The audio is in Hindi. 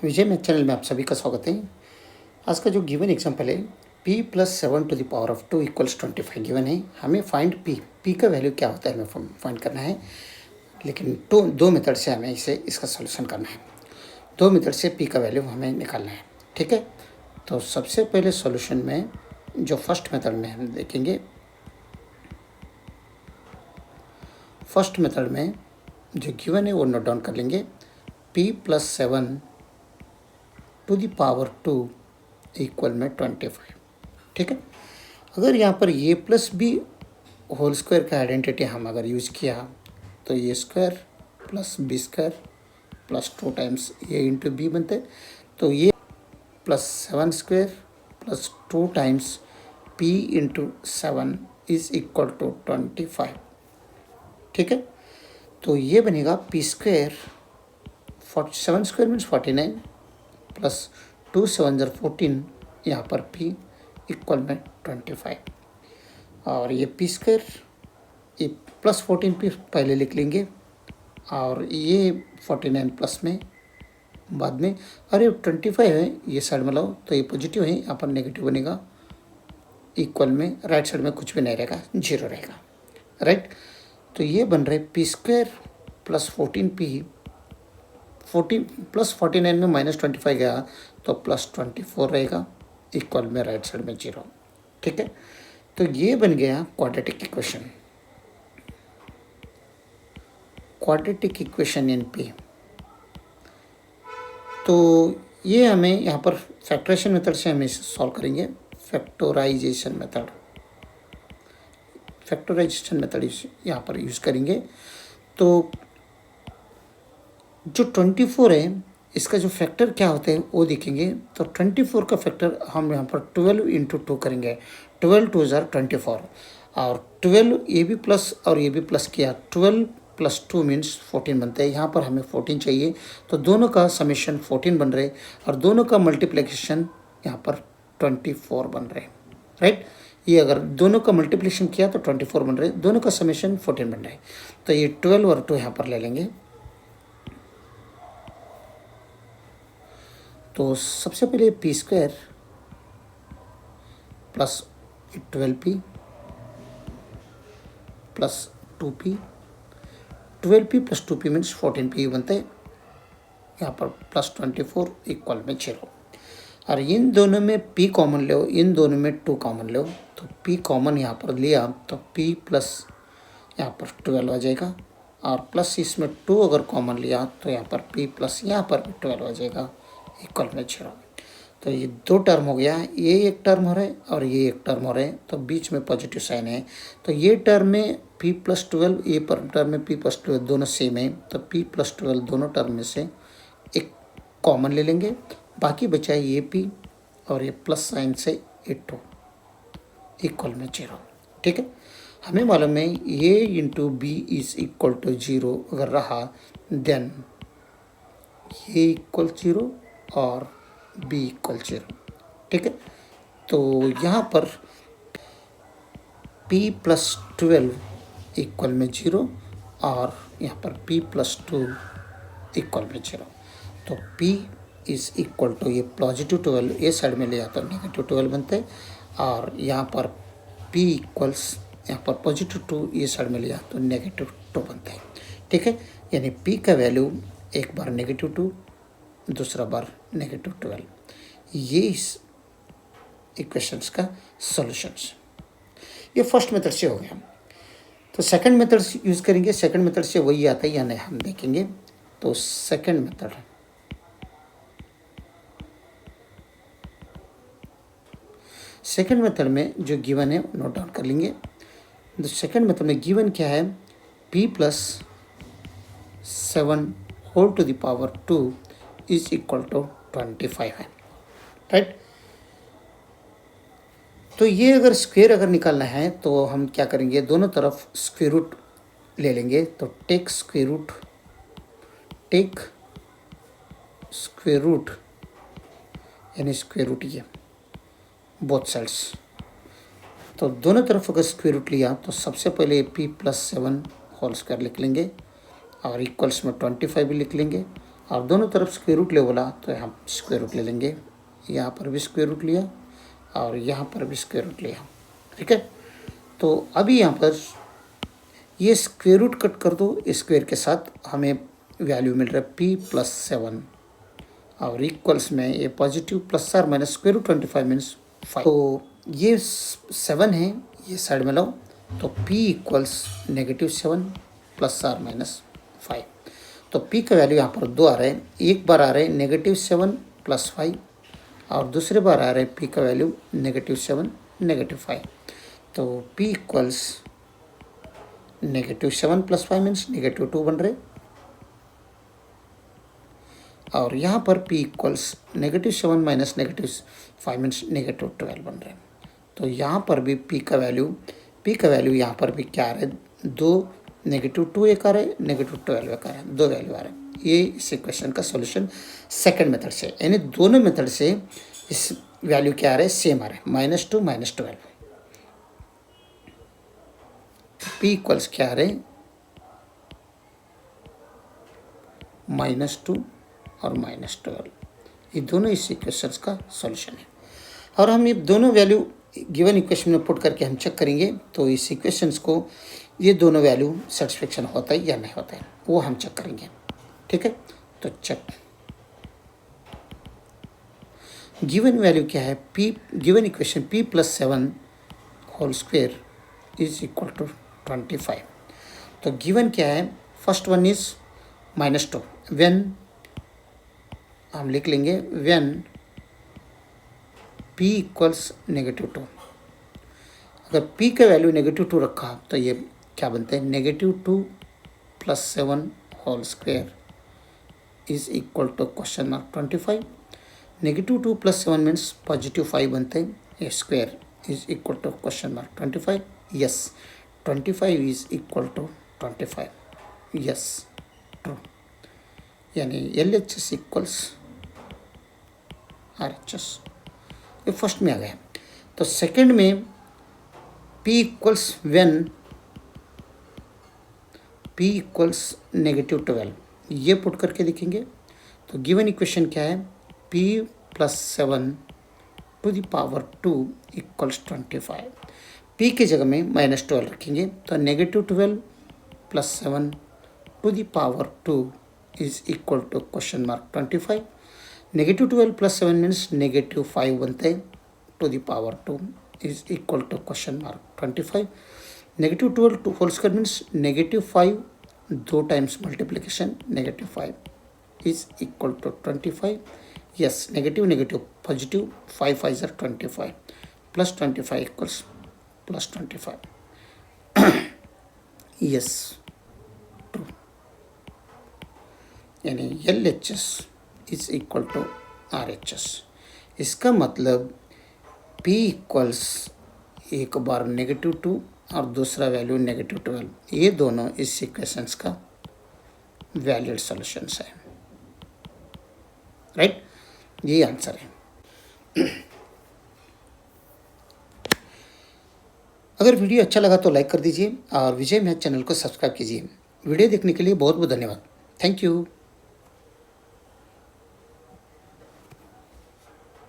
विजय मैथ चैनल में आप सभी का स्वागत है। आज का जो गिवन एग्जाम्पल है p + 7 to the power of 2 = 25 given है। हमें फाइंड p का वैल्यू क्या होता है हमें फाइंड करना है, लेकिन दो मेथड से हमें इसका सॉल्यूशन करना है। दो मेथड से p का वैल्यू हमें निकालना है, ठीक है। तो सबसे पहले सॉल्यूशन में जो फर्स्ट मेथड में हम देखेंगे, फर्स्ट मेथड में जो गिवन है वो नोट डाउन कर लेंगे। p + 7 to the power 2 equal में 25, ठीक है। अगर यहाँ पर a + b होल स्क्वायर का आइडेंटिटी हम अगर यूज़ किया तो a² + b² + 2 times a into b बनते, तो ये +7² + 2 times p into 7 is equal to 25, ठीक है। तो ये बनेगा p², 7² मीन्स 49 प्लस 2 7 14, यहाँ पर p इक्वल में 25, और ये p², ये +14p पहले लिख लेंगे और ये 49 प्लस में बाद में, अरे 25 है ये साइड में लाओ तो ये पॉजिटिव है, यहाँ पर नेगेटिव बनेगा, इक्वल में राइट साइड में कुछ भी नहीं रहेगा, 0 रहेगा, राइट। तो ये बन रहे p² + 14p, 40 + 49 में -25 गया तो +24 रहेगा, इक्वल में राइट साइड में 0, ठीक है। तो ये बन गया quadratic equation, quadratic equation in p। तो ये हमें यहाँ पर फैक्टराइजेशन मेथड से हम इसे सॉल्व करेंगे, फैक्टराइजेशन मेथड यहाँ पर यूज़ करेंगे। तो जो 24 है इसका जो फैक्टर क्या होते हैं वो देखेंगे। तो 24 का फैक्टर हम यहाँ पर 12 इंटू 2 करेंगे, 12 2 = 24, और 12 ए बी प्लस और ए बी प्लस किया, 12 + 2 मीन्स 14 बनता है। यहाँ पर हमें 14 चाहिए, तो दोनों का समेशन 14 बन रहे और दोनों का मल्टीप्लिकेशन यहाँ पर 24 बन रहे, राइट। ये अगर दोनों का मल्टीप्लिकेशन किया तो 24 बन रहे, दोनों का समेशन 14 बन रहा है। तो ये 12 और 2 यहाँ पर ले लेंगे। तो सबसे पहले p² + 12p + 2p, 12p + 2p means 14p बनते हैं, यहाँ पर +24 इक्वल में 0। और इन दोनों में p कॉमन लो, इन दोनों में 2 कॉमन लो, तो p कॉमन यहाँ पर लिया तो p प्लस यहाँ पर 12 आ जाएगा, और प्लस इसमें 2 अगर कॉमन लिया तो यहाँ पर p प्लस यहाँ पर भी 12 आ जाएगा, इक्वल में 0। तो ये 2 टर्म हो गया, ये एक टर्म हो रहा है और ये एक टर्म हो रहा है, तो बीच में पॉजिटिव साइन है। तो ये टर्म में p + 12, ये पर टर्म में p + 12 दोनों सेम है, तो p + 12 दोनों टर्म में से एक कॉमन ले लेंगे, बाकी बचा ये p और ये प्लस साइन से ये 2 इक्वल में 0, ठीक है। हमें मालूम है a into b is equal to 0 अगर रहा देन a इक्वल 0 और b इक्वल 0, ठीक है। तो यहाँ पर p + 12 इक्वल में 0 और यहाँ पर p + 2 इक्वल में 0। तो p इज इक्वल टू, ये +12 ये साइड में ले आता है -12 बनते हैं, और यहाँ पर p इक्वल्स यहाँ पर +2 ये साइड में लिया तो -2 बनता है, ठीक है। यानी p का वैल्यू एक बार -2, दूसरा बार -12। ये इस इक्वेशंस का सॉल्यूशंस, ये फर्स्ट मेथड से हो गया। तो सेकंड मेथड यूज़ करेंगे, सेकंड मेथड से वही आता है या नहीं हम देखेंगे। तो सेकंड मेथड में जो गिवन है नोट डाउन कर लेंगे। तो सेकंड मेथड में गिवन क्या है, p + 7 whole to the power 2 is equal to 25 है, राइट। तो ये अगर स्क्वायर अगर निकालना है तो हम क्या करेंगे, दोनों तरफ स्क्वायर रूट ले लेंगे। तो टेक स्क्वायर रूट यानी स्क्वायर रूट ये बोथ साइड्स। तो दोनों तरफ अगर स्क्वायर रूट लिया तो सबसे पहले p + 7 होल स्क्वायर लिख लेंगे और इक्वल्स में 25 भी लिख लेंगे, और दोनों तरफ स्क्वायर रूट ले बोला तो यहाँ स्क्वायर रूट ले लेंगे, यहाँ पर भी स्क्वायर रूट लिया और यहाँ पर भी स्क्वायर रूट लिया। ठीक है, तो अभी यहाँ पर ये स्क्वायर रूट कट कर दो, स्क्वायर के साथ हमें वैल्यू मिल रहा है p+7 और इक्वल्स में ये positive plus or minus square root 25 means 5। तो ये 7 है, ये साइड में लाओ तो p equals -7 plus or minus 5। तो p का वैल्यू यहाँ पर 2 आ रहा है, एक बार आ रहा है -7 प्लस 5 और दूसरे बार आ रहा है p का वैल्यू -7 -5। तो p इक्वल्स -7 प्लस 5 मीन्स -2 बन रहे और यहाँ पर p इक्वल्स -7 माइनस -5 मीन्स -12 बन रहे। तो यहाँ पर भी p का वैल्यू यहाँ पर भी क्या आ रहा है, 2 -2 एक आ रहा है, -12 एक आ रहा है, 2 वैल्यू आ रहा है। ये इस इक्वेशन का सॉल्यूशन सेकंड मेथड से, यानी दोनों मेथड से इस वैल्यू क्या आ रहा है, सेम आ रहा है, -2 -12। p इक्वल्स क्या आ रहे हैं, -2 और -12। ये दोनों इस इक्वेशंस का सॉल्यूशन है और हम ये दोनों वैल्यू गिवन इक्वेशन में पुट करके हम चेक करेंगे तो इस इक्वेशंस को ये दोनों वैल्यू सेटिस्फेक्शन होता है या नहीं होता है वो हम चेक करेंगे। ठीक है, तो चेक गिवन वैल्यू क्या है, p given equation p+7 whole square is equal to 25। तो गिवन क्या है, फर्स्ट वन इज -2, व्हेन हम लिख लेंगे व्हेन p इक्वल्स -2। अगर p का वैल्यू -2 रखा तो ये क्या बनते हैं, -2 + 7 whole square is equal to (25). -2 + 7 means +5 बनते हैं, ये square is equal to (25). Yes, 25 is equal to 25। Yes, true, यानी LHS इक्वल्स RHS। ये फर्स्ट में आ गया। तो सेकंड में p equals when p equals -12, ये पुट करके देखेंगे तो गिवन इक्वेशन क्या है, p+7 to the power 2 equals 25। p की जगह में -12 रखेंगे तो -12 + 7 to the power 2 is equal to (25). -12 + 7 means -5 बनते हैं, to the power 2 is equal to (25). -12 whole square means -5, 2 times multiplication, -5 is equal to 25। Yes, negative positive, 5 5 are 25 plus 25 equals +25। Yes, true, यानी LHS is equal to RHS। इसका मतलब p इक्वल्स एक बार -2 और दूसरा वैल्यू -12, ये दोनों इस इक्वेशंस का वैलिड सॉल्यूशंस है। राइट, ये आंसर है। अगर वीडियो अच्छा लगा तो लाइक कर दीजिए और विजय मैथ चैनल को सब्सक्राइब कीजिए। वीडियो देखने के लिए बहुत बहुत धन्यवाद। Thank you.